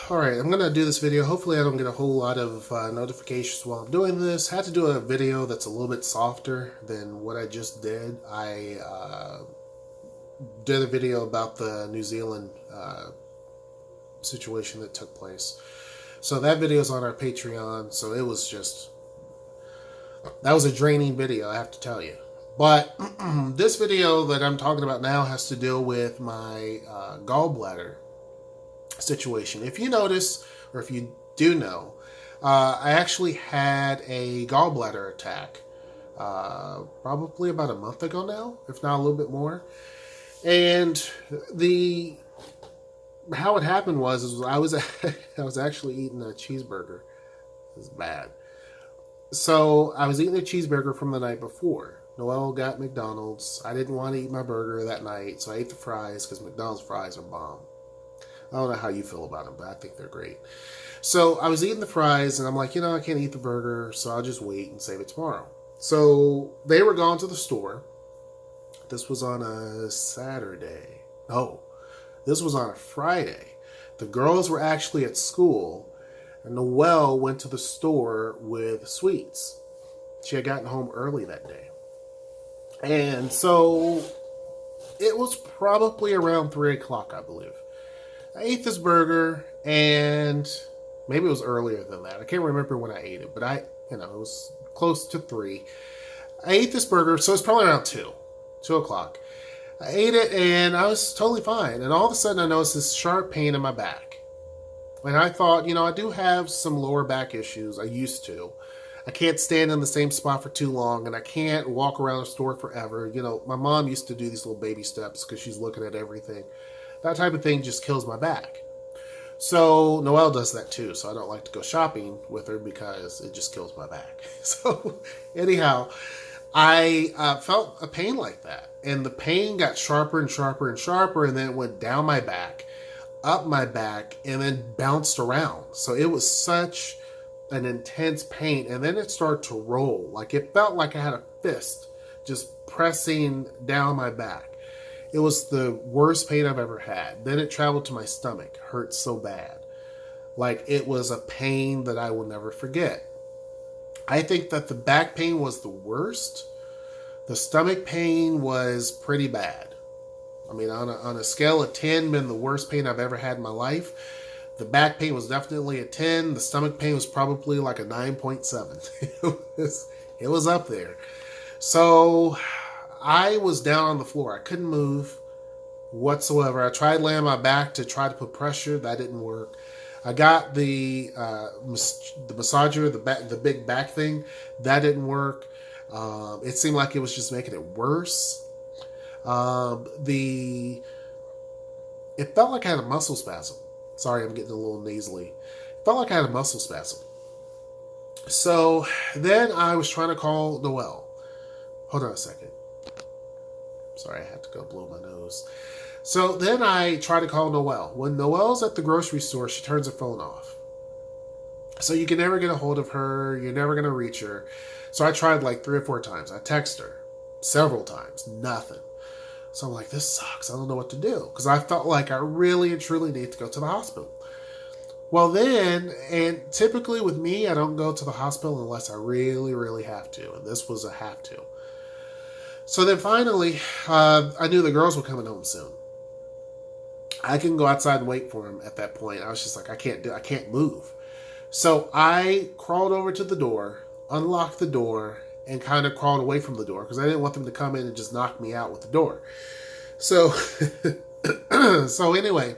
Alright, I'm going to do this video. Hopefully I don't get a whole lot of notifications while I'm doing this. I had to do a video that's a little bit softer than what I just did. I did a video about the New Zealand situation that took place. So that video is on our Patreon, so it was just... that was a draining video, I have to tell you. But this video that I'm talking about now has to deal with my gallbladder situation. If you notice, or if you do know, I actually had a gallbladder attack probably about a month ago now, if not a little bit more. And how it happened was I was actually eating a cheeseburger. It was bad. So I was eating a cheeseburger from the night before. Noelle got McDonald's. I didn't want to eat my burger that night, so I ate the fries because McDonald's fries are bomb. I don't know how you feel about them, but I think they're great. So I was eating the fries, and I'm like, I can't eat the burger, so I'll just wait and save it tomorrow. So they were gone to the store. This was on a Saturday. No, this was on a Friday. The girls were actually at school, and Noelle went to the store with sweets. She had gotten home early that day. And so it was probably around 3 o'clock, I believe. I ate this burger, and maybe it was earlier than that. I can't remember when I ate it, but it was close to 3. I ate this burger, so it's probably around 2 o'clock. I ate it, and I was totally fine. And all of a sudden, I noticed this sharp pain in my back. And I thought, I do have some lower back issues. I used to. I can't stand in the same spot for too long, and I can't walk around the store forever. My mom used to do these little baby steps because she's looking at everything. That type of thing just kills my back. So Noelle does that too, so I don't like to go shopping with her because it just kills my back. So anyhow, I felt a pain like that. And the pain got sharper and sharper and sharper, and then it went down my back, up my back, and then bounced around. So it was such an intense pain, and then it started to roll. Like it felt like I had a fist just pressing down my back. It was the worst pain I've ever had. Then it traveled to my stomach. Hurt so bad. Like it was a pain that I will never forget. I think that the back pain was the worst. The stomach pain was pretty bad. I mean, on a scale of 10, been the worst pain I've ever had in my life. The back pain was definitely a 10. The stomach pain was probably like a 9.7. It was up there. So I was down on the floor. I couldn't move whatsoever. I tried laying on my back to try to put pressure. That didn't work. I got the massager, the big back thing. That didn't work. It seemed like it was just making it worse. It felt like I had a muscle spasm. Sorry, I'm getting a little nasally. It felt like I had a muscle spasm. So then I was trying to call Noelle. Hold on a second. Sorry, I had to go blow my nose. So then I try to call Noelle. When Noelle's at the grocery store, she turns her phone off. So you can never get a hold of her. You're never going to reach her. So I tried like 3 or 4 times. I text her several times. Nothing. So I'm like, this sucks. I don't know what to do. Because I felt like I really and truly need to go to the hospital. Well then, and typically with me, I don't go to the hospital unless I really, really have to. And this was a have to. So then finally, I knew the girls were coming home soon. I couldn't go outside and wait for them at that point. I was just like, I can't move. So I crawled over to the door, unlocked the door, and kind of crawled away from the door because I didn't want them to come in and just knock me out with the door. So, so anyway,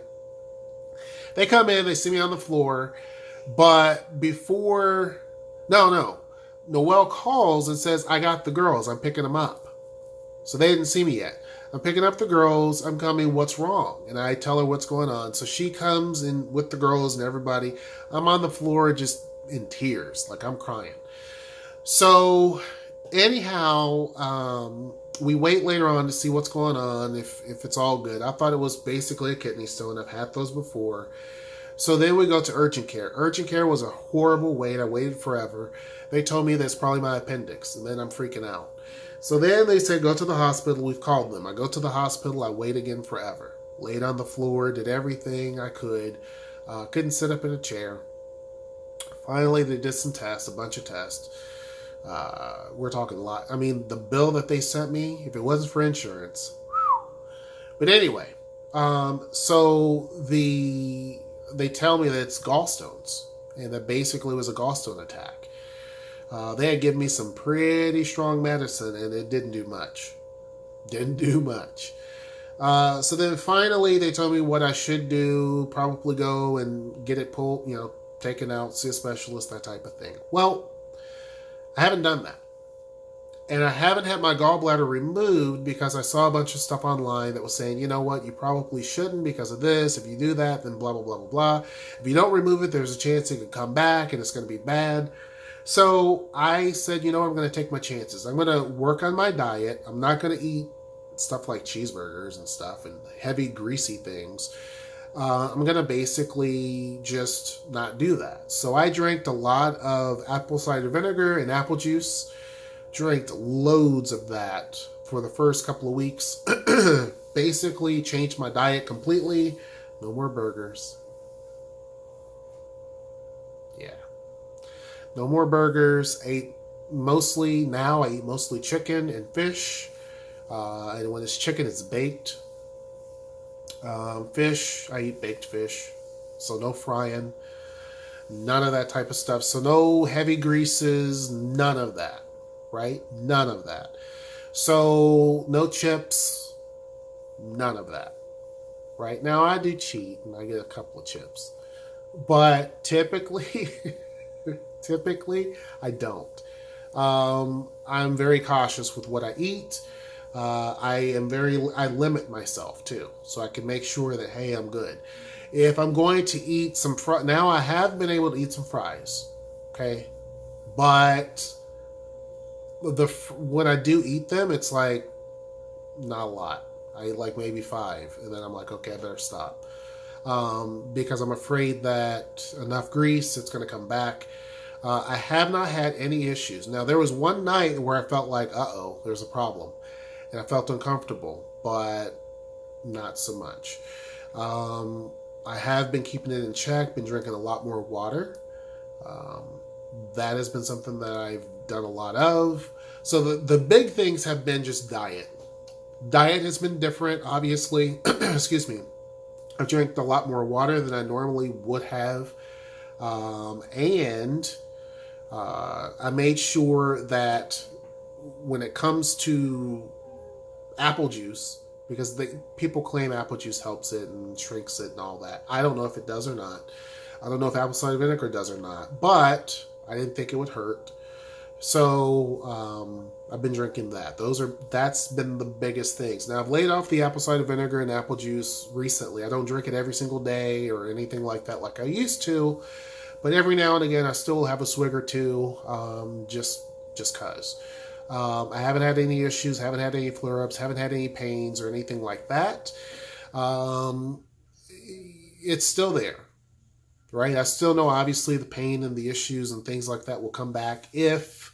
they come in, they see me on the floor, but before, Noelle calls and says, I got the girls, I'm picking them up. So they didn't see me yet. I'm picking up the girls, I'm coming, what's wrong? And I tell her what's going on. So she comes in with the girls and everybody. I'm on the floor just in tears, like I'm crying. So anyhow, we wait later on to see what's going on, if it's all good. I thought it was basically a kidney stone. I've had those before. So then we go to urgent care. Urgent care was a horrible wait. I waited forever. They told me that's probably my appendix, and then I'm freaking out. So then they said, go to the hospital. We've called them. I go to the hospital. I wait again forever. Laid on the floor, did everything I could. Couldn't sit up in a chair. Finally, they did some tests, a bunch of tests. We're talking a lot. I mean, the bill that they sent me, if it wasn't for insurance. But anyway, so they tell me that it's gallstones, and that basically was a gallstone attack. They had given me some pretty strong medicine, and it didn't do much. Didn't do much. So then finally they told me what I should do, probably go and get it pulled, taken out, see a specialist, that type of thing. Well, I haven't done that. And I haven't had my gallbladder removed because I saw a bunch of stuff online that was saying, you know what, you probably shouldn't because of this. If you do that, then blah, blah, blah, blah, blah. If you don't remove it, there's a chance it could come back and it's going to be bad. So I said, I'm going to take my chances. I'm going to work on my diet. I'm not going to eat stuff like cheeseburgers and stuff and heavy, greasy things. I'm going to basically just not do that. So I drank a lot of apple cider vinegar and apple juice. Drank loads of that for the first couple of weeks. Basically changed my diet completely. No more burgers. Yeah. No more burgers. I eat mostly chicken and fish. And when it's chicken, it's baked. Fish, I eat baked fish. So no frying. None of that type of stuff. So no heavy greases. None of that. Right? None of that. So no chips. None of that. Right? Now I do cheat and I get a couple of chips. But typically I don't. I'm very cautious with what I eat. I limit myself too, so I can make sure that, hey, I'm good. If I'm going to eat some now I have been able to eat some fries, okay, but when I do eat them, it's like not a lot. I eat like maybe 5, and then I'm like, okay, I better stop, because I'm afraid that enough grease, it's going to come back. I have not had any issues. Now there was one night where I felt like, there's a problem. And I felt uncomfortable, but not so much. I have been keeping it in check, been drinking a lot more water. That has been something that I've done a lot of. So the big things have been just diet. Diet has been different, obviously. Excuse me. I've drank a lot more water than I normally would have. And I made sure that when it comes to apple juice, because people claim apple juice helps it and shrinks it and all that. I don't know if it does or not. I don't know if apple cider vinegar does or not, but I didn't think it would hurt. So I've been drinking that. That's been the biggest things. Now I've laid off the apple cider vinegar and apple juice recently. I don't drink it every single day or anything like that like I used to, but every now and again I still have a swig or two, just cause. I haven't had any issues, haven't had any flare-ups, haven't had any pains or anything like that. It's still there, right? I still know, obviously, the pain and the issues and things like that will come back if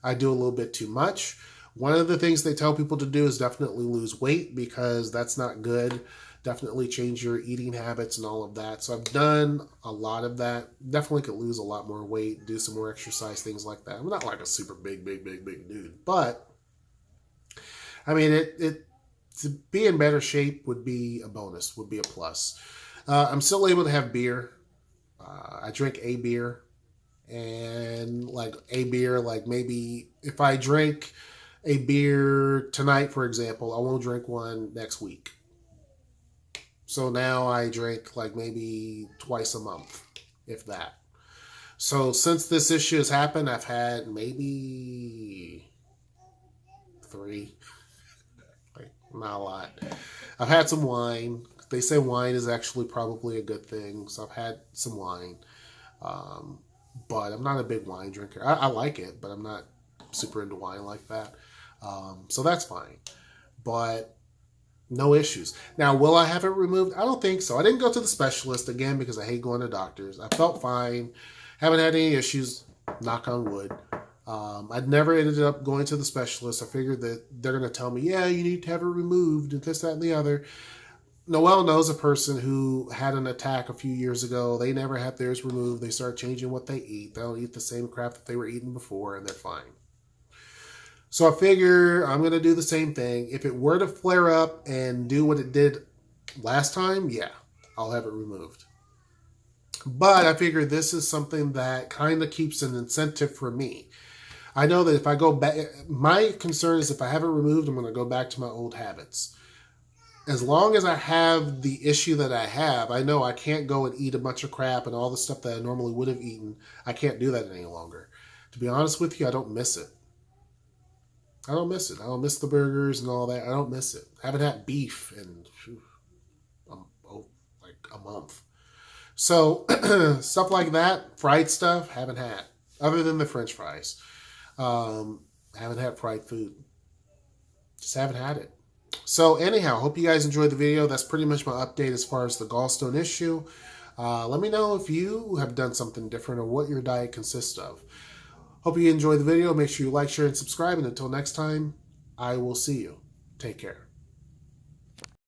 I do a little bit too much. One of the things they tell people to do is definitely lose weight, because that's not good. Definitely change your eating habits and all of that. So I've done a lot of that. Definitely could lose a lot more weight, do some more exercise, things like that. I'm not like a super big dude, but I mean, it to be in better shape would be a bonus, would be a plus. I'm still able to have beer. I drink a beer, and like maybe if I drink a beer tonight, for example, I won't drink one next week. So now I drink like maybe twice a month, if that. So since this issue has happened, I've had maybe 3. Like, not a lot. I've had some wine. They say wine is actually probably a good thing. So I've had some wine. But I'm not a big wine drinker. I like it, but I'm not super into wine like that. So that's fine. But no issues. Now, will I have it removed? I don't think so. I didn't go to the specialist, again, because I hate going to doctors. I felt fine. Haven't had any issues. Knock on wood. I'd never ended up going to the specialist. I figured that they're going to tell me, yeah, you need to have it removed and this, that, and the other. Noelle knows a person who had an attack a few years ago. They never had theirs removed. They start changing what they eat. They don't eat the same crap that they were eating before, and they're fine. So I figure I'm going to do the same thing. If it were to flare up and do what it did last time, yeah, I'll have it removed. But I figure this is something that kind of keeps an incentive for me. I know that if I go back, my concern is if I have it removed, I'm going to go back to my old habits. As long as I have the issue that I have, I know I can't go and eat a bunch of crap and all the stuff that I normally would have eaten. I can't do that any longer. To be honest with you, I don't miss it. I don't miss it. I don't miss the burgers and all that. I don't miss it. I haven't had beef in like a month. So stuff like that, fried stuff, haven't had. Other than the French fries. Haven't had fried food. Just haven't had it. So anyhow, hope you guys enjoyed the video. That's pretty much my update as far as the gallstone issue. Let me know if you have done something different or what your diet consists of. Hope you enjoyed the video. Make sure you like, share, and subscribe. And until next time, I will see you. Take care.